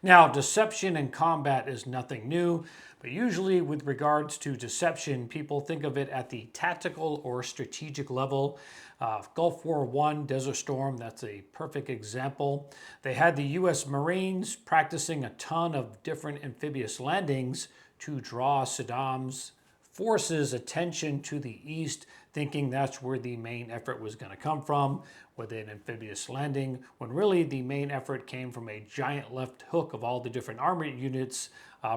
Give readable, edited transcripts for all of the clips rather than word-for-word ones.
Now, deception in combat is nothing new, but usually with regards to deception, people think of it at the tactical or strategic level. Gulf War I, Desert Storm, that's a perfect example. They had the US Marines practicing a ton of different amphibious landings to draw Saddam's forces' attention to the east, thinking that's where the main effort was going to come from with an amphibious landing, when really the main effort came from a giant left hook of all the different armored units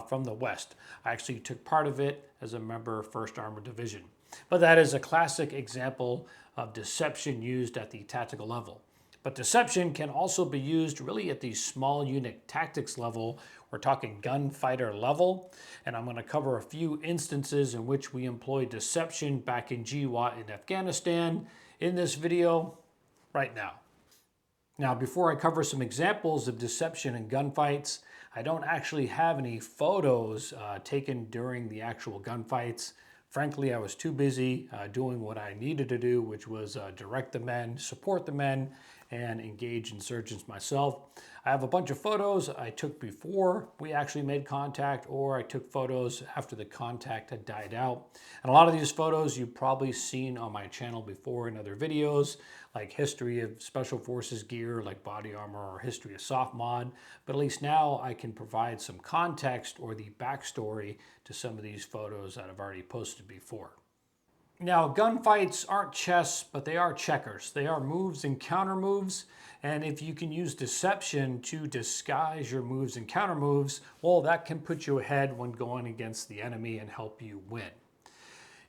from the west. I actually took part of it as a member of 1st Armored Division. But that is a classic example of deception used at the tactical level. But deception can also be used really at the small unit tactics level. We're talking gunfighter level, and I'm going to cover a few instances in which we employed deception back in GWOT in Afghanistan in this video right now. Now, before I cover some examples of deception in gunfights, I don't actually have any photos taken during the actual gunfights. Frankly, I was too busy doing what I needed to do, which was direct the men, support the men, and engage insurgents myself. I have a bunch of photos I took before we actually made contact, or I took photos after the contact had died out. And a lot of these photos you've probably seen on my channel before in other videos, like history of Special Forces gear, like body armor, or history of soft mod. But at least now I can provide some context or the backstory to some of these photos that I've already posted before. Now, gunfights aren't chess, but they are checkers. They are moves and counter moves. And if you can use deception to disguise your moves and counter moves, well, that can put you ahead when going against the enemy and help you win.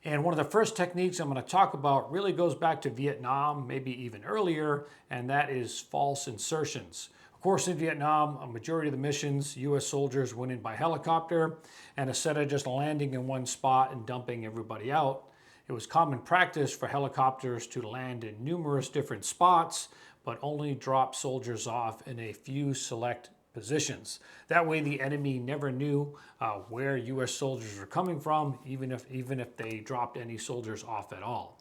And one of the first techniques I'm going to talk about really goes back to Vietnam, maybe even earlier, and that is false insertions. Of course, in Vietnam, a majority of the missions, US soldiers went in by helicopter, and instead of just landing in one spot and dumping everybody out, it was common practice for helicopters to land in numerous different spots, but only drop soldiers off in a few select positions. That way the enemy never knew where US soldiers were coming from, even if they dropped any soldiers off at all,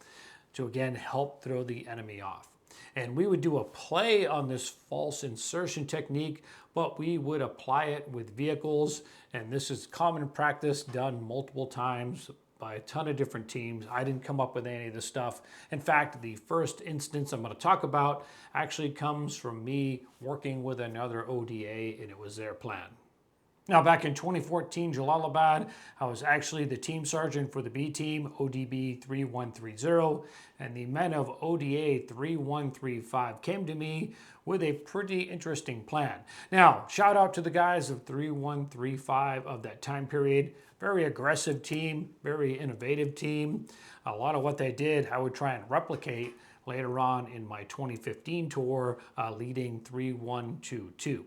to again help throw the enemy off. And we would do a play on this false insertion technique, but we would apply it with vehicles, and this is common practice done multiple times by a ton of different teams. I didn't come up with any of this stuff. In fact, the first instance I'm going to talk about actually comes from me working with another ODA, and it was their plan. Now, back in 2014, Jalalabad, I was actually the team sergeant for the B team, ODB 3130, and the men of ODA 3135 came to me with a pretty interesting plan. Now, shout out to the guys of 3135 of that time period. Very aggressive team, very innovative team. A lot of what they did, I would try and replicate later on in my 2015 tour leading 3122.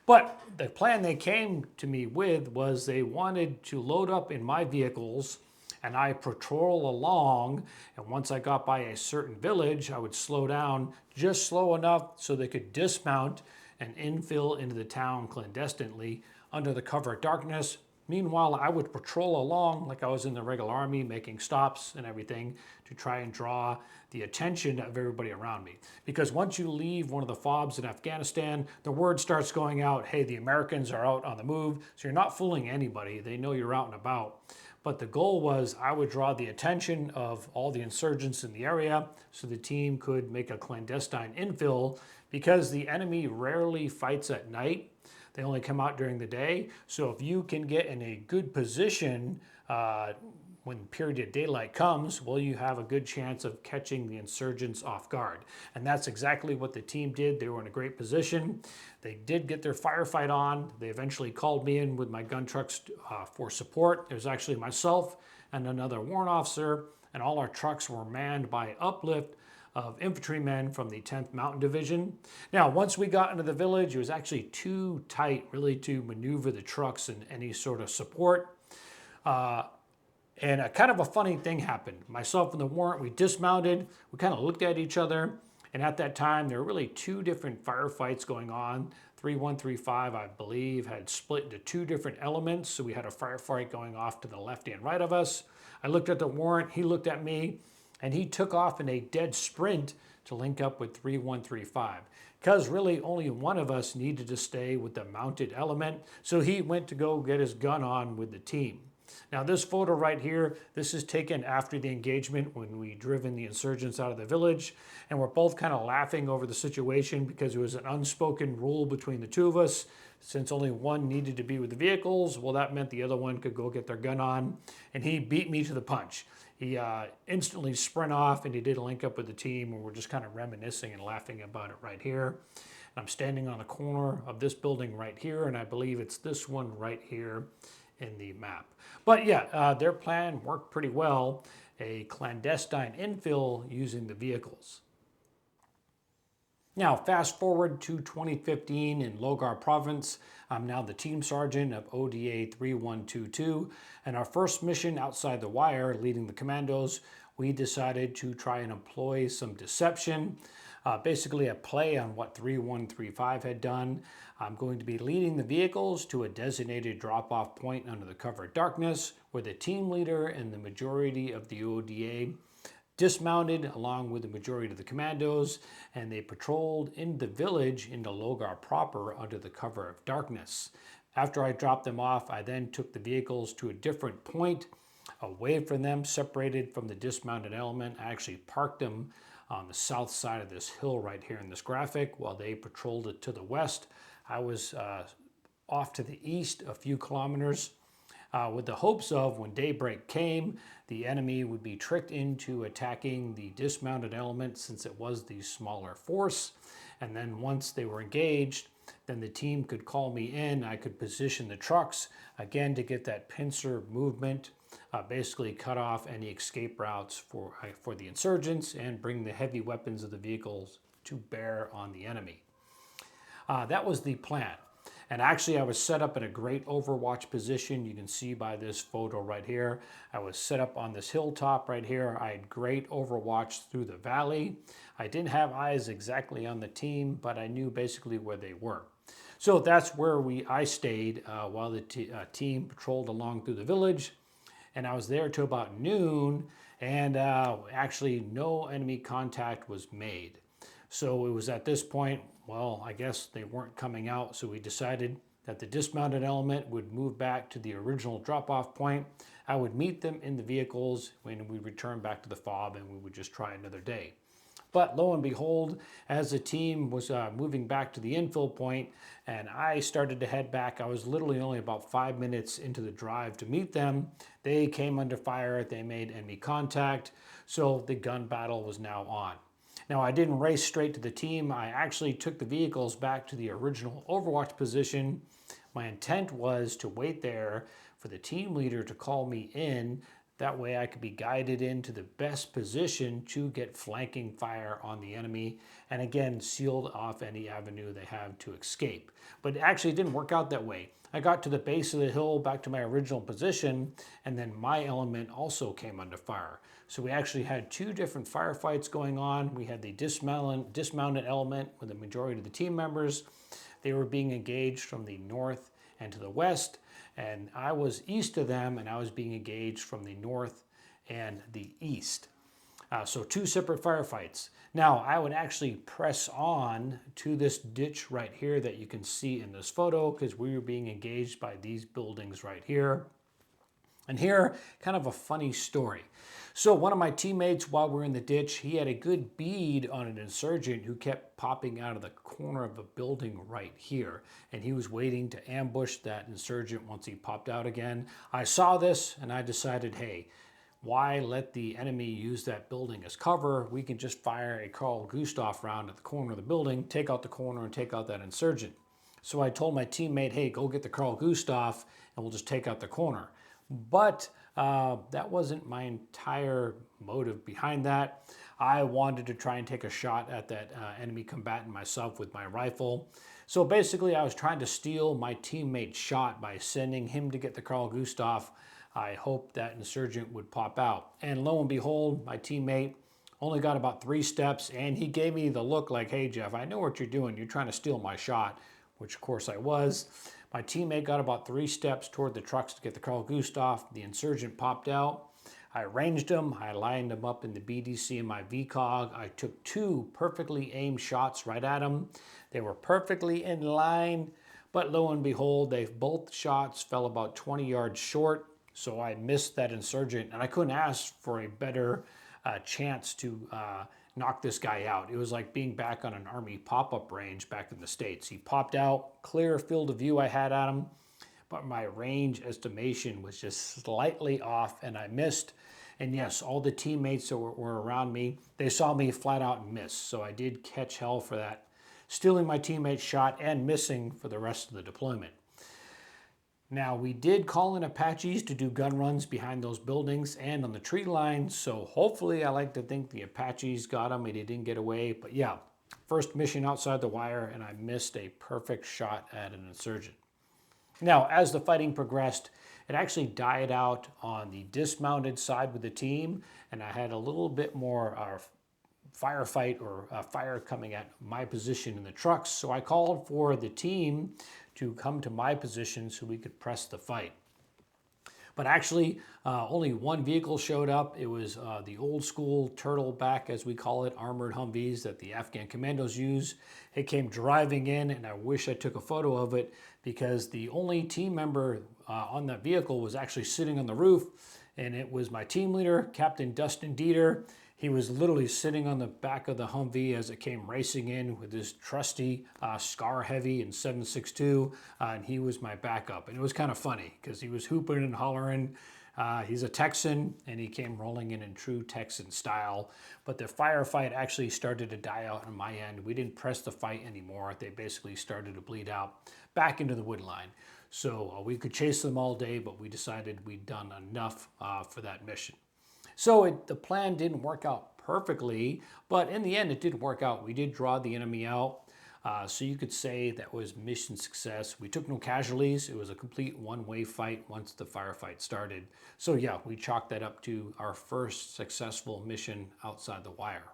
But the plan they came to me with was they wanted to load up in my vehicles and I patrol along, and once I got by a certain village, I would slow down just slow enough so they could dismount and infill into the town clandestinely under the cover of darkness. Meanwhile, I would patrol along like I was in the regular army, making stops and everything to try and draw the attention of everybody around me. Because once you leave one of the FOBs in Afghanistan, the word starts going out, hey, the Americans are out on the move. So you're not fooling anybody. They know you're out and about. But the goal was I would draw the attention of all the insurgents in the area so the team could make a clandestine infill, because the enemy rarely fights at night. They only come out during the day. So if you can get in a good position when period of daylight comes, well, you have a good chance of catching the insurgents off guard. And that's exactly what the team did. They were in a great position. They did get their firefight on. They eventually called me in with my gun trucks for support. It was actually myself and another warrant officer, and all our trucks were manned by uplift of infantrymen from the 10th Mountain Division. Now, once we got into the village, it was actually too tight really to maneuver the trucks in any sort of support. And a kind of a funny thing happened. Myself and the warrant, we dismounted, we kind of looked at each other, and at that time, there were really two different firefights going on. 3135, I believe, had split into two different elements, so we had a firefight going off to the left and right of us. I looked at the warrant, he looked at me, and he took off in a dead sprint to link up with 3135, because really only one of us needed to stay with the mounted element, so he went to go get his gun on with the team. Now this photo right here, this is taken after the engagement when we driven the insurgents out of the village, and we're both kind of laughing over the situation because it was an unspoken rule between the two of us. Since only one needed to be with the vehicles, well, that meant the other one could go get their gun on, and he beat me to the punch. He instantly sprint off, and he did link up with the team, and we're just kind of reminiscing and laughing about it right here. I'm standing on the corner of this building right here, and I believe it's this one right here in the map. But yeah, their plan worked pretty well, a clandestine infill using the vehicles. Now, fast forward to 2015 in Logar Province. I'm now the team sergeant of ODA 3122, and our first mission outside the wire, leading the commandos, we decided to try and employ some deception, basically a play on what 3135 had done. I'm going to be leading the vehicles to a designated drop-off point under the cover of darkness, where the team leader and the majority of the ODA dismounted along with the majority of the commandos, and they patrolled in the village into Logar proper under the cover of darkness. After I dropped them off, I then took the vehicles to a different point away from them, separated from the dismounted element. I actually parked them on the south side of this hill right here in this graphic while they patrolled it to the west. I was off to the east a few kilometers, with the hopes of when daybreak came, the enemy would be tricked into attacking the dismounted element since it was the smaller force. And then once they were engaged, then the team could call me in. I could position the trucks again to get that pincer movement, basically cut off any escape routes for the insurgents and bring the heavy weapons of the vehicles to bear on the enemy. That was the plan. And actually, I was set up in a great overwatch position. You can see by this photo right here. I was set up on this hilltop right here. I had great overwatch through the valley. I didn't have eyes exactly on the team, but I knew basically where they were. So that's where I stayed while the team patrolled along through the village. And I was there till about noon, and actually no enemy contact was made. So it was at this point, well, I guess they weren't coming out, so we decided that the dismounted element would move back to the original drop-off point. I would meet them in the vehicles when we returned back to the FOB, and we would just try another day. But lo and behold, as the team was moving back to the infill point and I started to head back, I was literally only about 5 minutes into the drive to meet them. They came under fire, they made enemy contact, so the gun battle was now on. Now, I didn't race straight to the team. I actually took the vehicles back to the original overwatch position. My intent was to wait there for the team leader to call me in. That way I could be guided into the best position to get flanking fire on the enemy, and again, sealed off any avenue they have to escape. But it actually didn't work out that way. I got to the base of the hill, back to my original position, and then my element also came under fire. So we actually had two different firefights going on. We had the dismounted element with the majority of the team members. They were being engaged from the north and to the west, and I was east of them, and I was being engaged from the north and the east. So two separate firefights. Now, I would actually press on to this ditch right here that you can see in this photo, because we were being engaged by these buildings right here. And here, kind of a funny story. So one of my teammates, while we're in the ditch, he had a good bead on an insurgent who kept popping out of the corner of a building right here. And he was waiting to ambush that insurgent once he popped out again. I saw this and I decided, hey, why let the enemy use that building as cover? We can just fire a Carl Gustav round at the corner of the building, take out the corner and take out that insurgent. So I told my teammate, hey, go get the Carl Gustav and we'll just take out the corner. But that wasn't my entire motive behind that. I wanted to try and take a shot at that enemy combatant myself with my rifle. So basically I was trying to steal my teammate's shot by sending him to get the Carl Gustav. I hoped that insurgent would pop out. And lo and behold, my teammate only got about 3 steps and he gave me the look like, hey Jeff, I know what you're doing. You're trying to steal my shot, which of course I was. My teammate got about 3 steps toward the trucks to get the Carl Gustav. The insurgent popped out. I ranged them, I lined them up in the BDC and my VCOG. I took 2 perfectly aimed shots right at them. They were perfectly in line, but lo and behold, both shots fell about 20 yards short. So I missed that insurgent, and I couldn't ask for a better chance to knock this guy out. It was like being back on an Army pop-up range back in the States. He popped out, clear field of view I had at him, but my range estimation was just slightly off and I missed. And yes, all the teammates that were around me, they saw me flat out and miss. So I did catch hell for that, stealing my teammate's shot and missing for the rest of the deployment. Now, we did call in Apaches to do gun runs behind those buildings and on the tree line, so hopefully I like to think the Apaches got him and he didn't get away. But yeah, first mission outside the wire, and I missed a perfect shot at an insurgent. Now, as the fighting progressed, it actually died out on the dismounted side with the team, and I had a little bit more firefight or fire coming at my position in the trucks, so I called for the team to come to my position so we could press the fight. But actually, only one vehicle showed up. It was the old school turtleback, as we call it, armored Humvees that the Afghan commandos use. It came driving in, and I wish I took a photo of it because the only team member on that vehicle was actually sitting on the roof, and it was my team leader, Captain Dustin Dieter. He was literally sitting on the back of the Humvee as it came racing in with his trusty Scar Heavy and 7.62, and he was my backup. And it was kind of funny because he was hooping and hollering. He's a Texan, and he came rolling in true Texan style. But the firefight actually started to die out on my end. We didn't press the fight anymore. They basically started to bleed out back into the wood line. So we could chase them all day, but we decided we'd done enough for that mission. So the plan didn't work out perfectly, but in the end it did work out. We did draw the enemy out, so you could say that was mission success. We took no casualties. It was a complete one-way fight once the firefight started. So yeah, we chalked that up to our first successful mission outside the wire.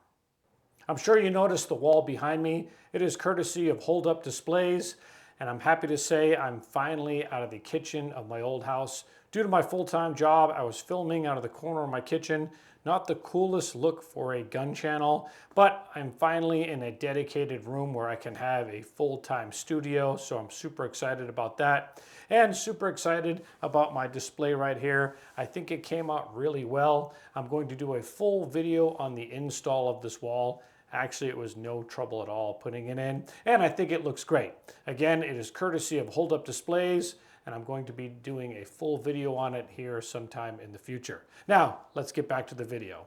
I'm sure you noticed the wall behind me. It is courtesy of Hold Up Displays, and I'm happy to say I'm finally out of the kitchen of my old house. Due to my full-time job, I was filming out of the corner of my kitchen. Not the coolest look for a gun channel, but I'm finally in a dedicated room where I can have a full-time studio, so I'm super excited about that. And super excited about my display right here. I think it came out really well. I'm going to do a full video on the install of this wall. Actually, it was no trouble at all putting it in, and I think it looks great. Again, it is courtesy of Hold Up Displays, and I'm going to be doing a full video on it here sometime in the future. Now, let's get back to the video.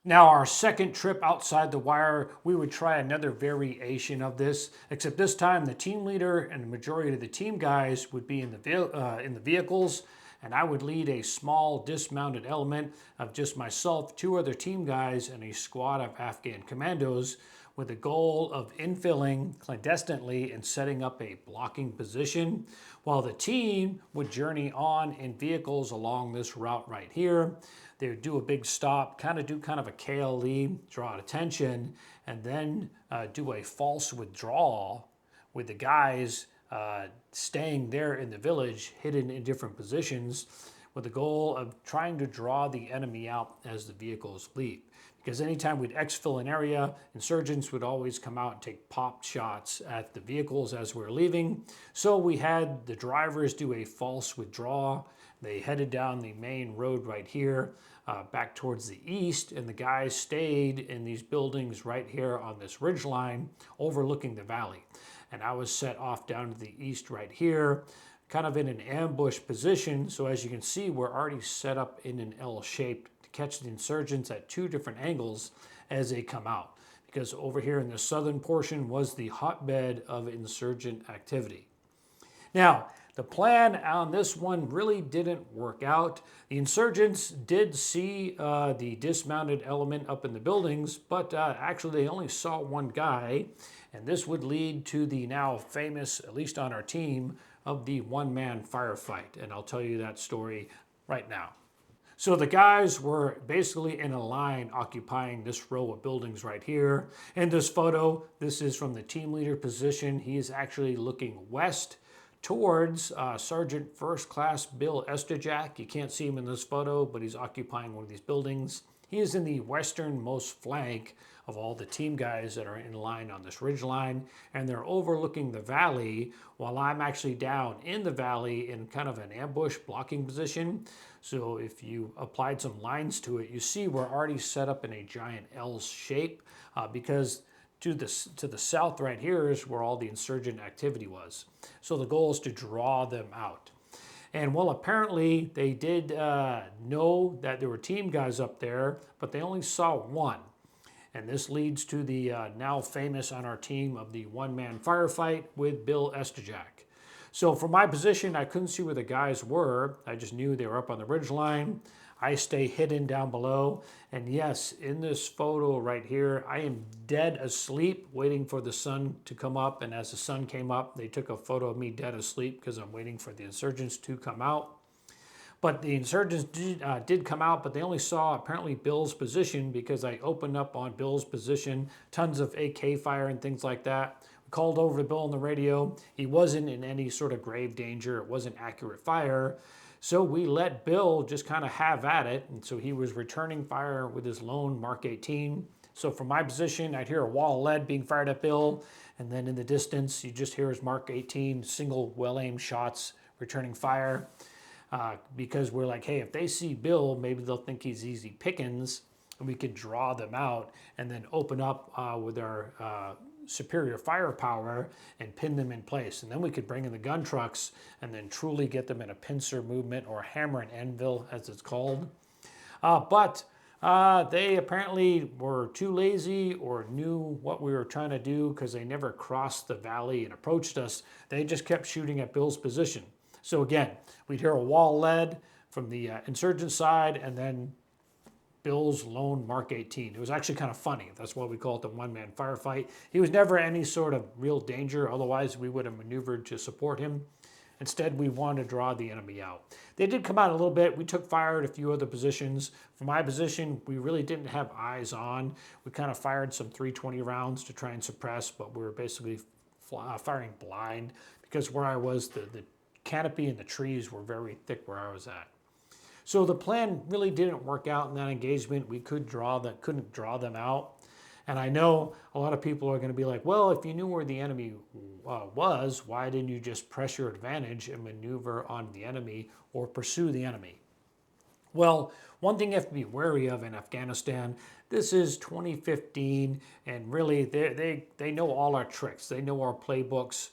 Now, our second trip outside the wire, we would try another variation of this, except this time the team leader and the majority of the team guys would be in the vehicles, and I would lead a small dismounted element of just myself, 2 other team guys, and a squad of Afghan commandos with the goal of infilling clandestinely and setting up a blocking position, while the team would journey on in vehicles along this route right here. They would do a big stop, do kind of a KLE, draw attention, and then do a false withdrawal with the guys staying there in the village, hidden in different positions, with the goal of trying to draw the enemy out as the vehicles leave. Because anytime we'd exfil an area, insurgents would always come out and take pop shots at the vehicles as we were leaving. So we had the drivers do a false withdrawal. They headed down the main road right here, back towards the east, and the guys stayed in these buildings right here on this ridge line overlooking the valley. And I was set off down to the east right here, kind of in an ambush position. So as you can see, we're already set up in an L shape to catch the insurgents at 2 different angles as they come out. Because over here in the southern portion was the hotbed of insurgent activity. Now, the plan on this one really didn't work out. The insurgents did see the dismounted element up in the buildings, but actually they only saw one guy, and this would lead to the now famous, at least on our team, of the one-man firefight, and I'll tell you that story right now. So the guys were basically in a line occupying this row of buildings right here. In this photo, this is from the team leader position. He is actually looking west towards Sergeant First Class Bill Estajak. You can't see him in this photo, but he's occupying one of these buildings. He is in the westernmost flank of all the team guys that are in line on this ridge line, and they're overlooking the valley while I'm actually down in the valley in kind of an ambush blocking position. So if you applied some lines to it, you see we're already set up in a giant L shape because to the south right here is where all the insurgent activity was. So the goal is to draw them out. And well, apparently they did know that there were team guys up there, but they only saw one. And this leads to the now famous on our team of the one-man firefight with Bill Estajak. So from my position, I couldn't see where the guys were. I just knew they were up on the ridge line. I stay hidden down below. And yes, in this photo right here, I am dead asleep waiting for the sun to come up. And as the sun came up, they took a photo of me dead asleep because I'm waiting for the insurgents to come out. But the insurgents did come out, but they only saw apparently Bill's position because I opened up on Bill's position, tons of AK fire and things like that. We called over to Bill on the radio. He wasn't in any sort of grave danger. It wasn't accurate fire. So we let Bill just kind of have at it. And so he was returning fire with his lone Mark 18. So from my position, I'd hear a wall of lead being fired at Bill. And then in the distance, you just hear his Mark 18, single well-aimed shots returning fire. Because we're like, hey, if they see Bill, maybe they'll think he's easy pickings, and we could draw them out and then open up with our superior firepower and pin them in place. And then we could bring in the gun trucks and then truly get them in a pincer movement, or hammer and anvil as it's called. But they apparently were too lazy or knew what we were trying to do because they never crossed the valley and approached us. They just kept shooting at Bill's position. So again, we'd hear a wall of lead from the insurgent side, and then Bill's lone Mark 18. It was actually kind of funny. That's why we call it the one-man firefight. He was never any sort of real danger. Otherwise, we would have maneuvered to support him. Instead, we wanted to draw the enemy out. They did come out a little bit. We took fire at a few other positions. From my position, we really didn't have eyes on. We kind of fired some 320 rounds to try and suppress, but we were basically firing blind because where I was, the canopy and the trees were very thick where I was at. So the plan really didn't work out in that engagement. We couldn't draw them out. And I know a lot of people are going to be like, well, if you knew where the enemy was, why didn't you just press your advantage and maneuver on the enemy or pursue the enemy? Well, one thing you have to be wary of in Afghanistan, this is 2015, and really they know all our tricks. They know our playbooks.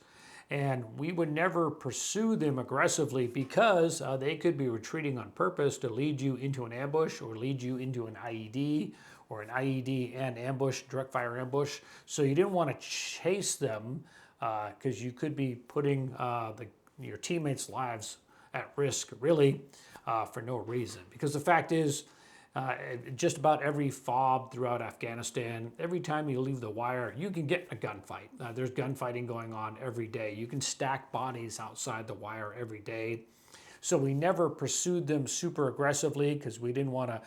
And we would never pursue them aggressively because they could be retreating on purpose to lead you into an ambush or lead you into an IED or an IED and ambush, direct fire ambush. So you didn't want to chase them because you could be putting your teammates' lives at risk really for no reason. Because the fact is, just about every FOB throughout Afghanistan, every time you leave the wire, you can get a gunfight. There's gunfighting going on every day. You can stack bodies outside the wire every day. So we never pursued them super aggressively because we didn't want to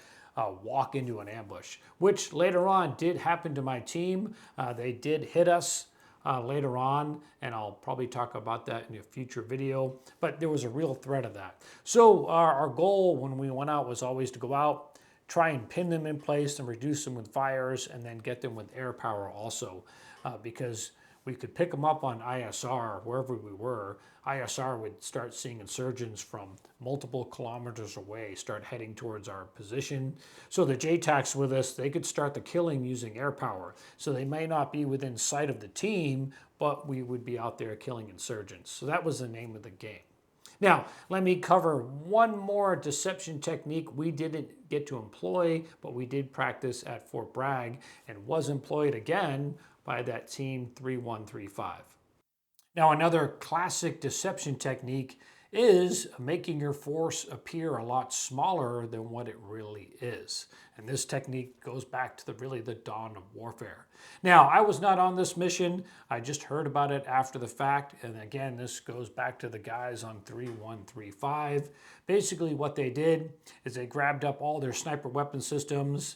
walk into an ambush, which later on did happen to my team. They did hit us later on, and I'll probably talk about that in a future video, but there was a real threat of that. So our goal when we went out was always to go out, try and pin them in place and reduce them with fires, and then get them with air power also, because we could pick them up on ISR wherever we were. ISR would start seeing insurgents from multiple kilometers away start heading towards our position. So the JTACs with us, they could start the killing using air power. So they may not be within sight of the team, but we would be out there killing insurgents. So that was the name of the game. Now, let me cover one more deception technique we didn't get to employ, but we did practice at Fort Bragg and was employed again by that team 3135. Now, another classic deception technique is making your force appear a lot smaller than what it really is. And this technique goes back to really the dawn of warfare. Now, I was not on this mission. I just heard about it after the fact. And again, this goes back to the guys on 3135. Basically, what they did is they grabbed up all their sniper weapon systems,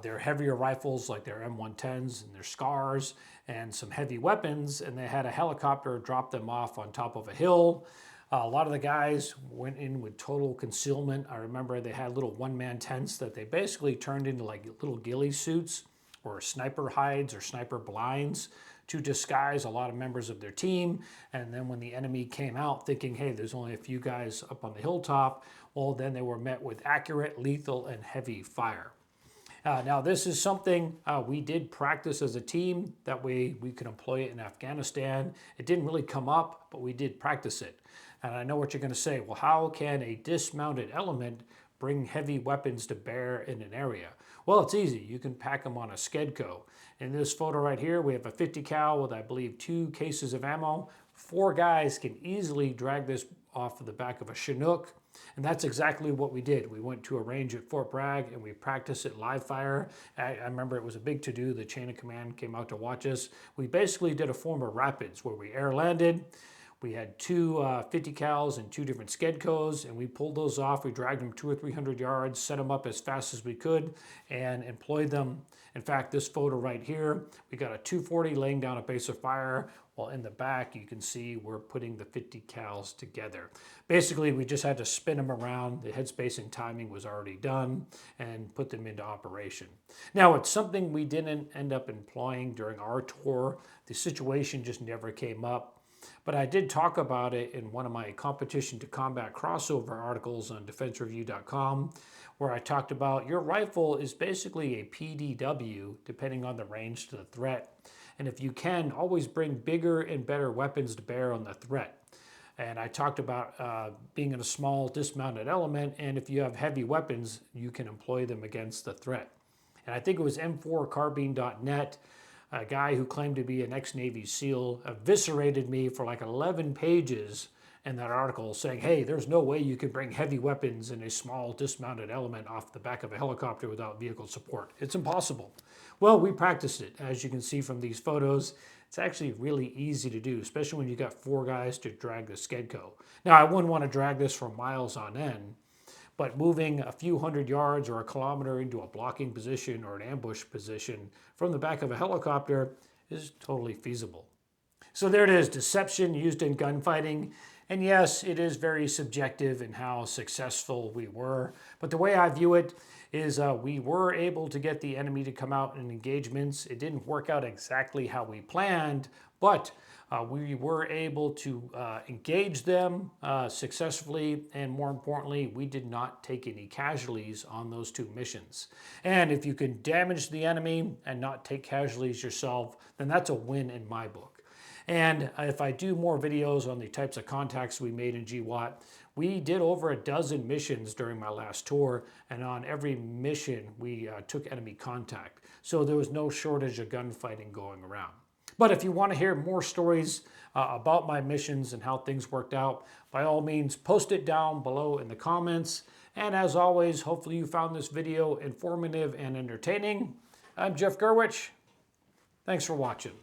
their heavier rifles like their M110s and their SCARs, and some heavy weapons, and they had a helicopter drop them off on top of a hill. A lot of the guys went in with total concealment. I remember they had little one-man tents that they basically turned into like little ghillie suits or sniper hides or sniper blinds to disguise a lot of members of their team. And then when the enemy came out thinking, hey, there's only a few guys up on the hilltop, well, then they were met with accurate, lethal, and heavy fire. Now, this is something we did practice as a team. That way we could employ it in Afghanistan. It didn't really come up, but we did practice it. And I know what you're going to say. Well, how can a dismounted element bring heavy weapons to bear in an area? Well, it's easy. You can pack them on a Skedco. In this photo right here, we have a 50 cal with, I believe, 2 cases of ammo. 4 guys can easily drag this off of the back of a Chinook. And that's exactly what we did. We went to a range at Fort Bragg and we practiced at live fire. I remember it was a big to-do. The chain of command came out to watch us. We basically did a form of rapids where we air landed. We had 2 50 cals and 2 different Skedcos, and we pulled those off. We dragged them 200 or 300 yards, set them up as fast as we could, and employed them. In fact, this photo right here, we got a 240 laying down a base of fire, while in the back you can see we're putting the 50 cals together. Basically, we just had to spin them around. The headspace and timing was already done, and put them into operation. Now, it's something we didn't end up employing during our tour. The situation just never came up. But I did talk about it in one of my competition to combat crossover articles on defensereview.com, where I talked about your rifle is basically a PDW depending on the range to the threat. And if you can, always bring bigger and better weapons to bear on the threat. And I talked about being in a small dismounted element, and if you have heavy weapons, you can employ them against the threat. And I think it was M4carbine.net. A guy who claimed to be an ex-Navy SEAL eviscerated me for like 11 pages in that article saying, hey, there's no way you can bring heavy weapons in a small dismounted element off the back of a helicopter without vehicle support. It's impossible. Well, we practiced it. As you can see from these photos, it's actually really easy to do, especially when you got 4 guys to drag the Skedco. Now, I wouldn't want to drag this for miles on end, but moving a few hundred yards or a kilometer into a blocking position or an ambush position from the back of a helicopter is totally feasible. So there it is, deception used in gunfighting. And yes, it is very subjective in how successful we were. But the way I view it is we were able to get the enemy to come out in engagements. It didn't work out exactly how we planned, but we were able to engage them successfully, and more importantly, we did not take any casualties on those 2 missions. And if you can damage the enemy and not take casualties yourself, then that's a win in my book. And if I do more videos on the types of contacts we made in GWOT, we did over a dozen missions during my last tour, and on every mission we took enemy contact. So there was no shortage of gunfighting going around. But if you want to hear more stories about my missions and how things worked out, by all means, post it down below in the comments. And as always, hopefully you found this video informative and entertaining. I'm Jeff Gurwitch. Thanks for watching.